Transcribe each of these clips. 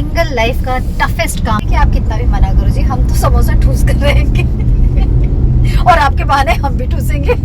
Single life का toughest काम कि आप कितना भी मना करो जी, हम तो समोसा ठूस कर रहेंगे और आपके बहाने हम भी ठूसेंगे।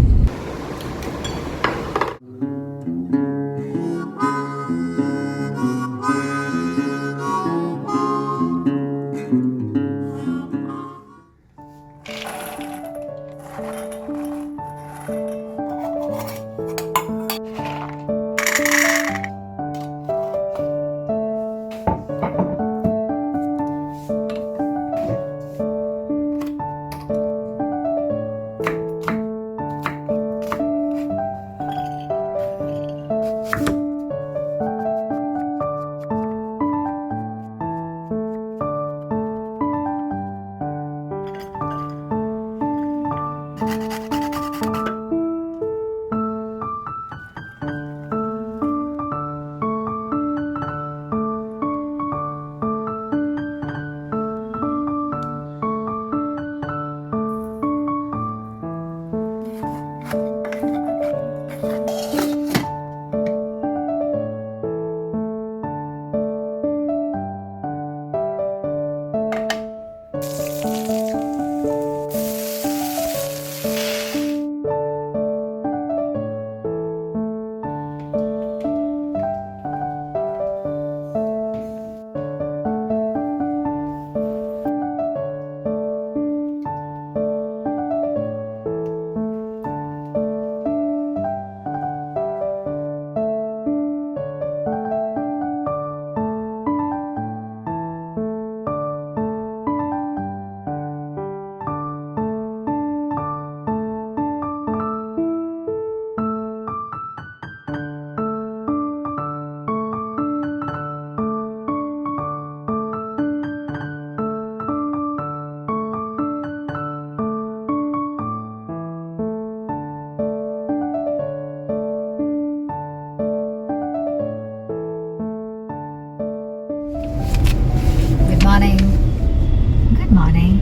Good morning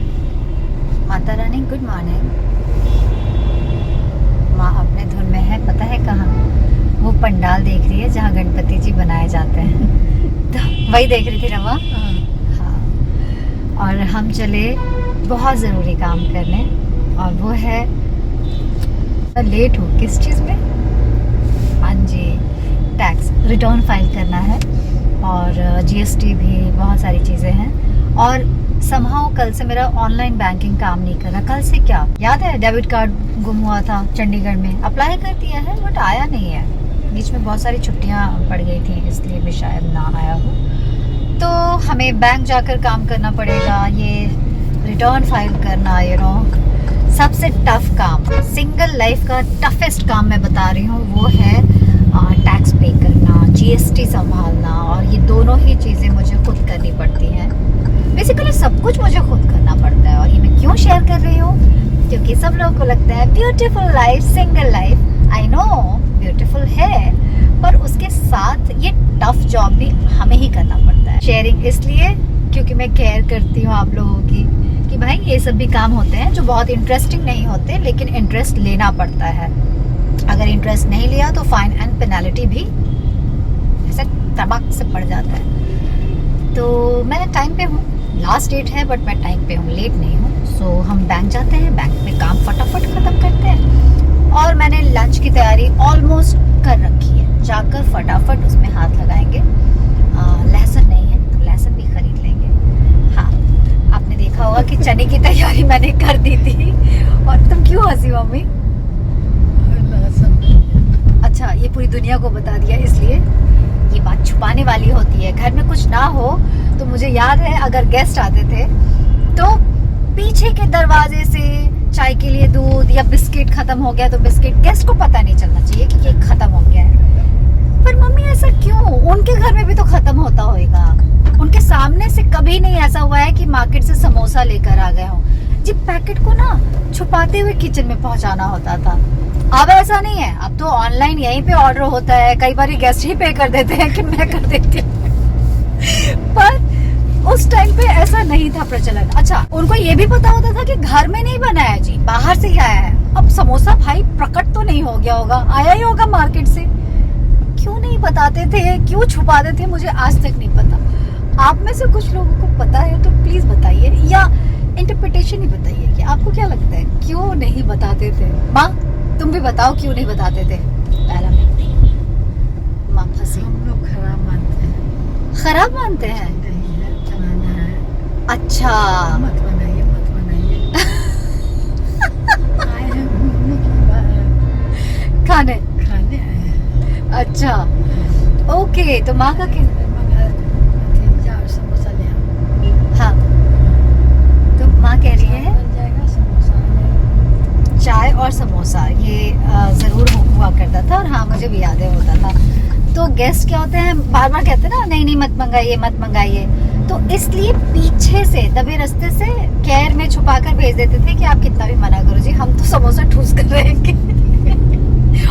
Mata Rani, good morning. माँ अपने धुन में है, पता है कहाँ? वो पंडाल देख रही है जहाँ गणपति जी बनाए जाते हैं तो वही देख रही थी रमा। हाँ, और हम चले बहुत ज़रूरी काम करने, और वो है लेट हो किस चीज़ में? हाँ जी, टैक्स रिटर्न फाइल करना है और जीएसटी भी, बहुत सारी चीज़ें हैं। और समहाउ कल से मेरा ऑनलाइन बैंकिंग काम नहीं कर रहा। कल से क्या याद है, डेबिट कार्ड गुम हुआ था चंडीगढ़ में, अप्लाई कर दिया है बट आया नहीं है। बीच में बहुत सारी छुट्टियां पड़ गई थी, इसलिए भी शायद ना आया हो। तो हमें बैंक जाकर काम करना पड़ेगा, ये रिटर्न फाइल करना, सबसे टफ काम, सिंगल लाइफ का टफेस्ट काम मैं बता रही हूँ, वो है टैक्स पे करना, जीएसटी संभालना। और ये दोनों ही चीज़ें मुझे खुद करनी पड़ती हैं। बेसिकली सब कुछ मुझे खुद करना पड़ता है। और ये मैं क्यों शेयर कर रही हूँ? क्योंकि सब लोगों को लगता है beautiful life, single life. I know beautiful है, पर उसके साथ ये टफ जॉब भी हमें ही करना पड़ता है। शेयरिंग इसलिए क्योंकि मैं केयर करती हूँ आप लोगों की, कि भाई ये सब भी काम होते हैं जो बहुत इंटरेस्टिंग नहीं होते, लेकिन इंटरेस्ट लेना पड़ता है। अगर इंटरेस्ट नहीं लिया तो फाइन एंड पेनल्टी भी ऐसे तबाक से पड़ जाता है। तो मैं टाइम पे हूँ, लास्ट डेट है बट मैं टाइम पे हूँ, लेट नहीं हूँ। सो हम बैंक जाते हैं, बैंक में काम फटाफट ख़त्म करते हैं। और मैंने लंच की तैयारी ऑलमोस्ट कर रखी है, जाकर फटाफट उसमें हाथ लगाएंगे। लहसुन नहीं है तो लहसुन भी खरीद लेंगे। हाँ, आपने देखा होगा कि चने की तैयारी मैंने कर दी थी। और तुम क्यों हंसी मम्मी? अच्छा, ये पूरी दुनिया को बता दिया, इसलिए ये बात छुपाने वाली होती है। घर में कुछ ना हो तो मुझे याद है, अगर गेस्ट आते थे तो पीछे के दरवाजे से चाय के लिए दूध या बिस्किट खत्म हो गया तो बिस्किट, गेस्ट को पता नहीं चलना चाहिए कि केक खत्म हो गया है। पर मम्मी ऐसा क्यों? उनके घर में भी तो खत्म होता होगा। उनके सामने से कभी नहीं ऐसा हुआ है कि मार्केट से समोसा लेकर आ गए हो जी। पैकेट को ना छुपाते हुए किचन में पहुंचाना होता था। अब ऐसा नहीं है, अब तो ऑनलाइन यहीं पे ऑर्डर होता है। कई बार गेस्ट ही पे कर देते हैं कि मैं कर देती हूँ पर उस टाइम पे ऐसा नहीं था प्रचलन। अच्छा, उनको ये भी पता होता था कि घर में नहीं बना है जी, बाहर से ही आया है। अब समोसा भाई प्रकट तो नहीं हो गया होगा, आया ही होगा मार्केट से। क्यों नहीं बताते थे, क्यों छुपाते थे, मुझे आज तक नहीं पता। आप में से कुछ लोगों को पता है तो प्लीज बताइए, या इंटरप्रिटेशन ही बताइए कि आपको क्या लगता है क्यों नहीं बताते थे। माँ तुम भी बताओ क्यों नहीं बताते थे। पहला माँ फंसी। हम लोग खराब मानते हैं, खराब मानते हैं। नहीं है बनाना है, अच्छा मत बनाइए मत बनाइए। आए हैं घूमने की बात, खाने। खाने आए हैं। अच्छा ओके, तो माँ का क्या। मगर जाओ समोसा ले आओ। हाँ तो माँ कह रही है बन जाएगा समोसा ले आओ। चाय और समोसा ये जरूर हुआ करता था, और हाँ मुझे भी याद है होता था। तो गेस्ट क्या होते हैं बार बार कहते हैं ना नहीं नहीं मत मंगाइए मत मंगाइए, तो इसलिए पीछे से दबे रास्ते से कैर में छुपा कर भेज देते थे कि आप कितना भी मना करो जी हम तो समोसा ठूस कर रहेंगे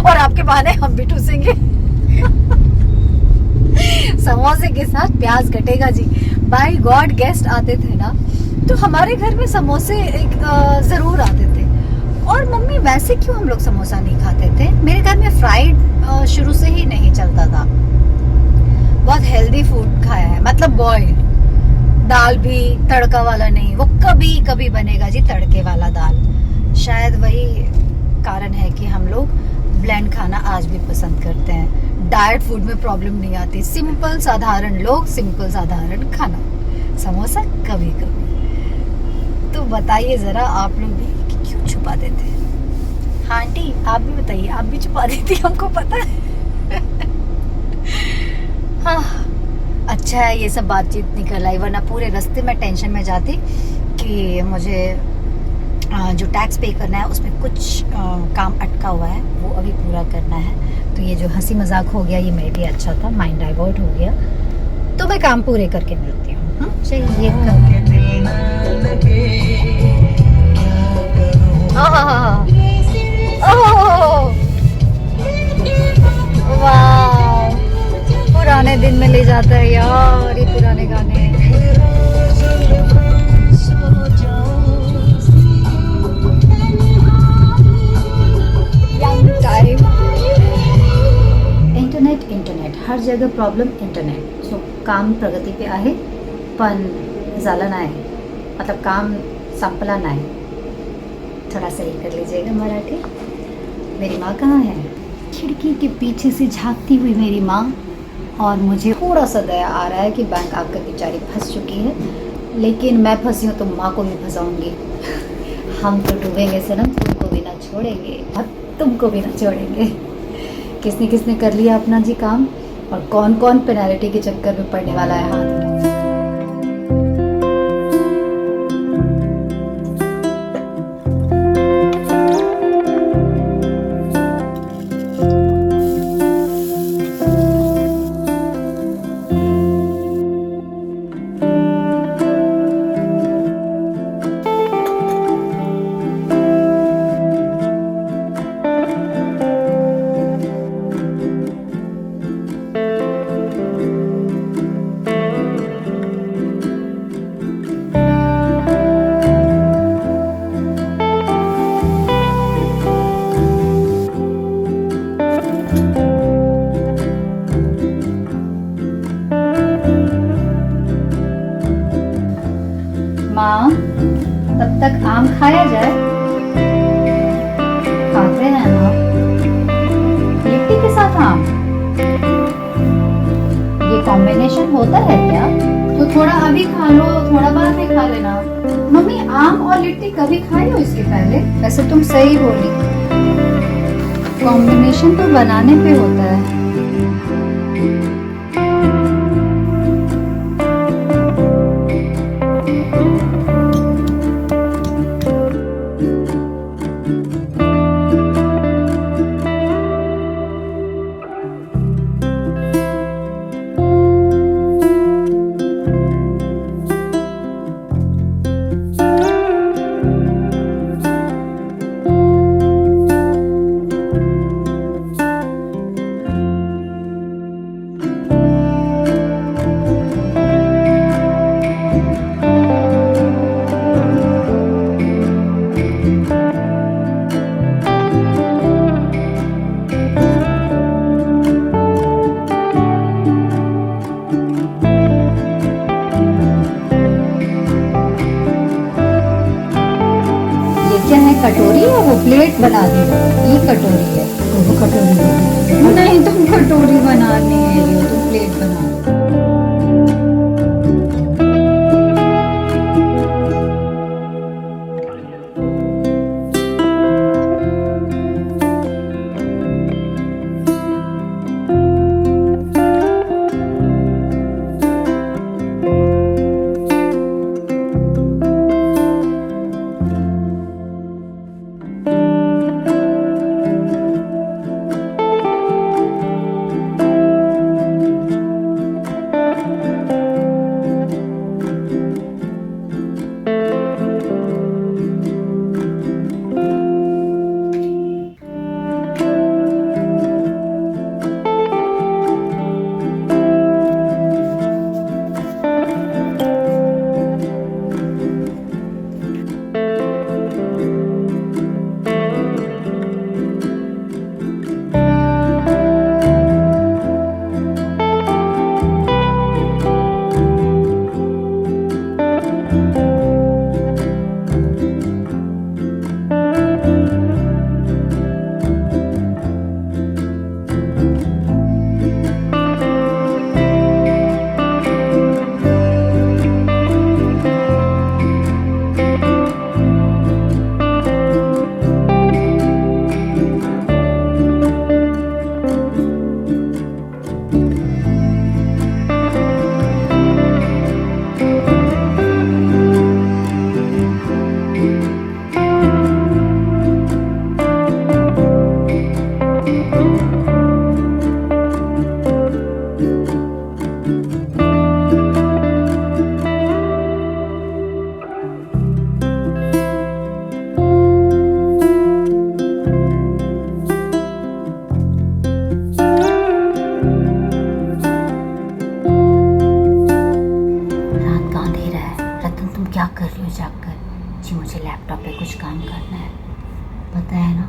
और आपके बहाने हम भी ठूसेंगे। समोसे के साथ प्याज कटेगा जी। बाय गॉड गेस्ट आते थे ना तो हमारे घर में समोसे जरूर आते थे। और मम्मी वैसे क्यों हम लोग समोसा नहीं खाते थे, मेरे घर में फ्राइड शुरू से ही नहीं चलता था। बहुत हेल्दी फूड खाया है, मतलब बॉइल्ड दाल भी तड़का वाला नहीं, वो कभी कभी बनेगा जी तड़के वाला दाल। शायद वही कारण है कि हम लोग ब्लेंड खाना आज भी पसंद करते हैं। डाइट फूड में प्रॉब्लम नहीं आती, सिंपल साधारण लोग सिंपल साधारण खाना, समोसा कभी कभी। तो बताइए जरा आप लोग भी कि क्यों छुपा देते हैं। हाँ आंटी आप भी बताइए, आप भी छुपा देती हमको पता है। हाँ अच्छा है ये सब बातचीत निकल आई, वरना पूरे रास्ते में टेंशन में जाती कि मुझे जो टैक्स पे करना है उसमें कुछ काम अटका हुआ है वो अभी पूरा करना है। तो ये जो हंसी मजाक हो गया ये मेरे लिए अच्छा था, माइंड डाइवर्ट हो गया। तो मैं काम पूरे करके मिलती हूँ। चलिए वाह पुराने दिन में ले जाता है यार ये पुराने गाने। इंटरनेट हर जगह प्रॉब्लेम इंटरनेट। सो काम प्रगती पे आहे पण झालं नाही, मतलब काम संपला नाही। थोड़ा सही कर लीजिएगा मराठी। मेरी माँ कहाँ है। खिड़की के पीछे से झांकती हुई मेरी माँ, और मुझे थोड़ा सा दया आ रहा है कि बैंक आकर बेचारी फंस चुकी है, लेकिन मैं फंसी हूँ तो माँ को भी फंसाऊंगी। हम तो डूबेंगे सनम, तुमको भी ना छोड़ेंगे, अब तुमको भी ना छोड़ेंगे। किसने किसने कर लिया अपना जी काम, और कौन कौन पेनल्टी के चक्कर में पड़ने वाला है हाथ। माँ तब तक आम खाया जाए। खाते हैं ना लिट्टी के साथ आम, ये कॉम्बिनेशन होता है क्या। तो थोड़ा अभी खा लो थोड़ा बाद में खा लेना। मम्मी आम और लिट्टी कभी खाई हो इसके पहले। वैसे तुम सही बोली, कॉम्बिनेशन तो बनाने पे होता है। कटोरी है वो प्लेट बना दी, ये कटोरी है। तो वो कटोरी होगी। नहीं तुम कटोरी बनानी है, ये तुम प्लेट बना। जी मुझे लैपटॉप पे कुछ काम करना है। पता है ना,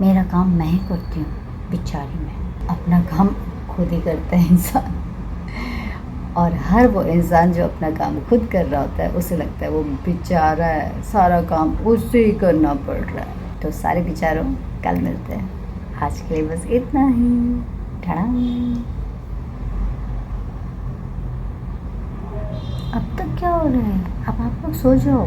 मेरा काम मैं ही करती हूँ बेचारी में। अपना काम खुद ही करता है इंसान, और हर वो इंसान जो अपना काम खुद कर रहा होता है उसे लगता है वो बेचारा है, सारा काम उसे ही करना पड़ रहा है। तो सारे बेचारों कल मिलते हैं। आज के लिए बस इतना ही। टाटा। अब तक क्या हो रहा है? अब आप लोग सो जाओ।